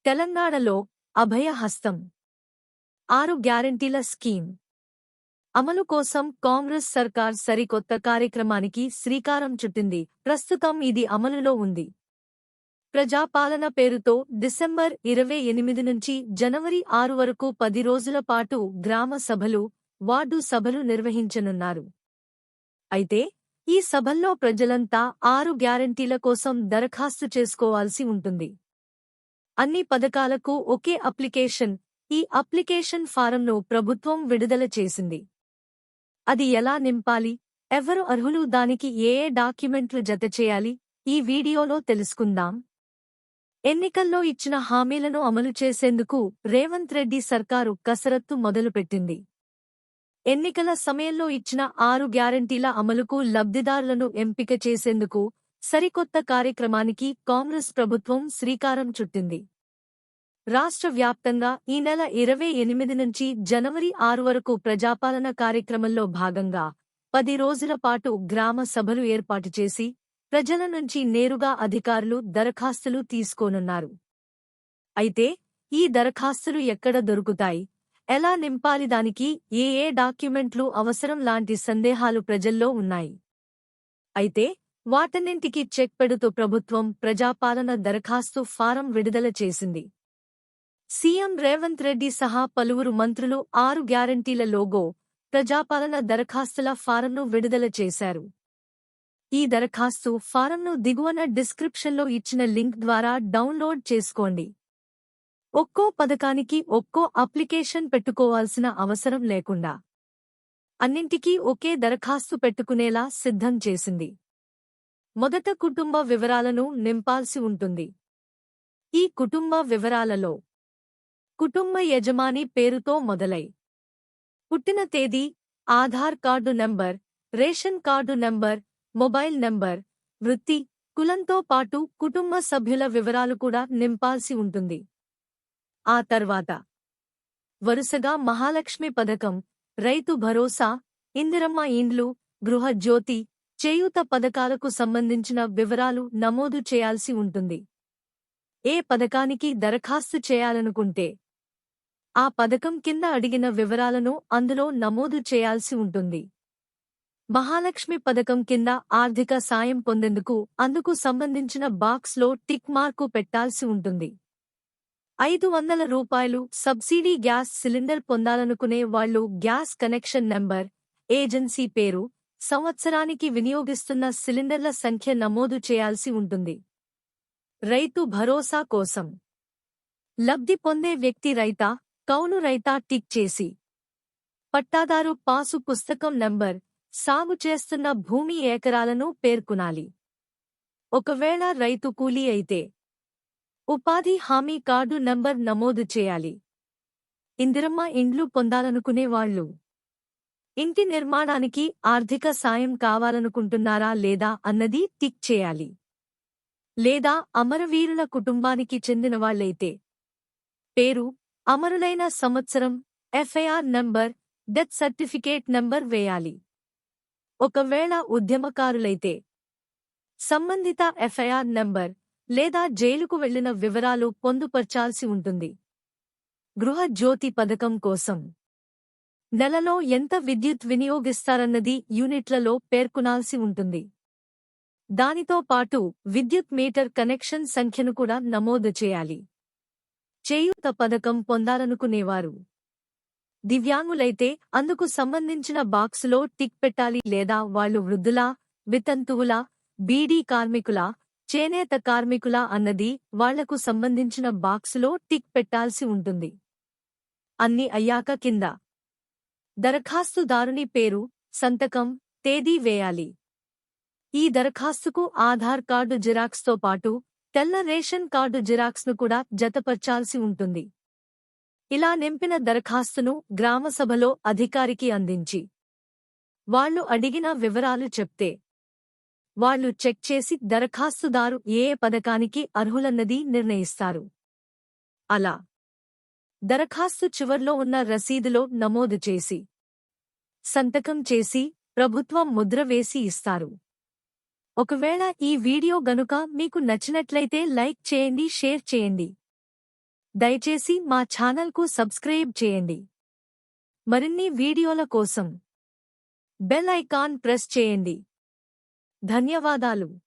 తెలంగాణలో అభయహస్తం 6 గ్యారంటీల స్కీమ్ అమలు కోసం కాంగ్రెస్ సర్కార్ సరికొత్త కార్యక్రమానికి శ్రీకారం చుట్టింది. ప్రస్తుతం ఇది అమలులో ఉంది. ప్రజాపాలన పేరుతో డిసెంబర్ 28 నుంచి జనవరి 6 వరకు 10 రోజుల పాటు గ్రామ సభలు, వార్డు సభలు నిర్వహించనున్నారు. అయితే ఈ సభల్లో ప్రజలంతా 6 గ్యారంటీల కోసం దరఖాస్తు చేసుకోవాల్సి ఉంటుంది. అన్ని పథకాలకు ఒకే అప్లికేషన్. ఈ అప్లికేషన్ ఫారంను ప్రభుత్వం విడుదల చేసింది. అది ఎలా నింపాలి, ఎవరు అర్హులు, దానికి ఏ డాక్యుమెంట్లు జతచేయాలి, ఈ వీడియోలో తెలుసుకుందాం. ఎన్నికల్లో ఇచ్చిన హామీలను అమలు చేసేందుకు రేవంత్ రెడ్డి సర్కారు కసరత్తు మొదలుపెట్టింది. ఎన్నికల సమయంలో ఇచ్చిన 6 గ్యారంటీల అమలుకు లబ్ధిదారులను ఎంపిక చేసేందుకు సరికొత్త కార్యక్రమానికి కాంగ్రెస్ ప్రభుత్వం శ్రీకారం చుట్టింది. రాష్ట్ర వ్యాప్తంగా ఈ నెల 28 నుంచి జనవరి 6 వరకు ప్రజాపాలన కార్యక్రమంలో భాగంగా 10 రోజుల పాటు గ్రామ సభలు ఏర్పాటు చేసి ప్రజల నుంచి నేరుగా అధికారులు దరఖాస్తులు తీసుకోనున్నారు. అయితే ఈ దరఖాస్తులు ఎక్కడ దొరుకుతాయి, ఎలా నింపాలి, దానికి ఏ డాక్యుమెంట్లు అవసరం లాంటి సందేహాలు ప్రజల్లో ఉన్నాయి. అయితే వాటన్నింటికీ చెక్ పెడుతూ ప్రభుత్వం ప్రజాపాలన దరఖాస్తు ఫారం విడుదల చేసింది. సీఎం రేవంత్ రెడ్డి సహా పలువురు మంత్రులు 6 గ్యారంటీల లోగో, ప్రజాపాలన దరఖాస్తుల ఫారంను విడుదల చేశారు. ఈ దరఖాస్తు ఫారంను దిగువన డిస్క్రిప్షన్లో ఇచ్చిన లింక్ ద్వారా డౌన్లోడ్ చేసుకోండి. ఒక్కో పథకానికి ఒక్కో అప్లికేషన్ పెట్టుకోవాల్సిన అవసరం లేకుండా అన్నింటికీ ఒకే దరఖాస్తు పెట్టుకునేలా సిద్ధం చేసింది. మొదట కుటుంబ వివరాలను నింపాల్సి ఉంటుంది. ఈ కుటుంబ వివరాలలో కుటుంబ యజమాని పేరుతో మొదలై పుట్టిన తేదీ, Aadhaar card number, ration card number, mobile number, వృత్తి, కులంతో పాటు కుటుంబ సభ్యుల వివరాలు కూడా నింపాల్సి ఉంటుంది. ఆ తర్వాత వరుసగా మహాలక్ష్మి పథకం, రైతు భరోసా, ఇందిరమ్మ ఇండ్లు, గృహ జ్యోతి, చేయూత పథకాలకు సంబంధించిన వివరాలు నమోదు చేయాల్సి ఉంటుంది. ఏ పథకానికి దరఖాస్తు చేయాలనుకుంటే ఆ పథకం కింద అడిగిన వివరాలను అందులో నమోదు చేయాల్సి ఉంటుంది. మహాలక్ష్మి పథకం కింద ఆర్థిక సాయం పొందేందుకు అందుకు సంబంధించిన బాక్స్లో టిక్ మార్కు పెట్టాల్సి ఉంటుంది. 500 రూపాయలు సబ్సిడీ గ్యాస్ సిలిండర్ పొందాలనుకునే వాళ్లు గ్యాస్ కనెక్షన్ నంబర్, ఏజెన్సీ పేరు, సంవత్సరానికి వినియోగిస్తున్న సిలిండర్ల సంఖ్య నమోదు చేయాల్సి ఉంటుంది. రైతు భరోసా కోసం లబ్ధి పొందే వ్యక్తి రైతా, కౌలు రైతా టిక్ చేసి పట్టాదారు పాసు పుస్తకం నంబర్, సాగు చేస్తున్న భూమి ఎకరాలను పేర్కొనాలి. ఒకవేళ రైతు కూలీ అయితే ఉపాధి హామీ కార్డు నంబర్ నమోదు చేయాలి. ఇందిరమ్మ ఇండ్లు పొందాలనుకునే వాళ్లు ఇంటి నిర్మాణానికి ఆర్థిక సాయం కావాలనుకుంటున్నారా లేదా అన్నది టిక్ చేయాలి. లేదా అమరవీరుల కుటుంబానికి చెందినవాళ్లైతే పేరు, అమరులైన సంవత్సరం, FIR number, death certificate number వేయాలి. ఒకవేళ ఉద్యమకారులైతే సంబంధిత ఎఫ్ఐఆర్ నంబర్ లేదా జైలుకు వెళ్లిన వివరాలు పొందుపర్చాల్సి ఉంటుంది. గృహ జ్యోతి పథకం కోసం నెలలో ఎంత విద్యుత్ వినియోగిస్తారన్నది యూనిట్లలో పేర్కొనాల్సి ఉంటుంది. దానితో పాటు విద్యుత్ మీటర్ కనెక్షన్ సంఖ్యను కూడా నమోదు చేయాలి. చేయూత పథకం పొందాలనుకునేవారు దివ్యాంగులైతే అందుకు సంబంధించిన బాక్సులో టిక్ పెట్టాలి. లేదా వాళ్లు వృద్ధులా, వితంతువులా, బీడీ కార్మికులా, చేనేత కార్మికులా అన్నది వాళ్లకు సంబంధించిన బాక్సులో టిక్ పెట్టాల్సి ఉంటుంది. అన్ని అయ్యాక కింద దరఖాస్తుదారుని పేరు, సంతకం, తేదీ వేయాలి. ఈ దరఖాస్తుకు ఆధార్ కార్డు జిరాక్స్తో పాటు తెల్ల రేషన్ కార్డు జిరాక్స్ను కూడా జతపర్చాల్సి ఉంటుంది. ఇలా నింపిన దరఖాస్తును గ్రామసభలో అధికారికి అందించి వాళ్లు అడిగిన వివరాలు చెప్తే వాళ్లు చెక్ చేసి దరఖాస్తుదారు ఏ పథకానికి అర్హులన్నది నిర్ణయిస్తారు. అలా దరఖాస్తు చివర్లో ఉన్న రసీదులో నమోదు చేసి సంతకం చేసి ప్రభుత్వం ముద్ర వేసి ఇస్తారు. ఒకవేళ ఈ వీడియో గనుక మీకు నచ్చినట్లయితే లైక్ చేయండి, షేర్ చేయండి. దయచేసి మా ఛానల్కు సబ్స్క్రైబ్ చేయండి. మరిన్ని వీడియోల కోసం బెల్ ఐకాన్ ప్రెస్ చేయండి. ధన్యవాదాలు.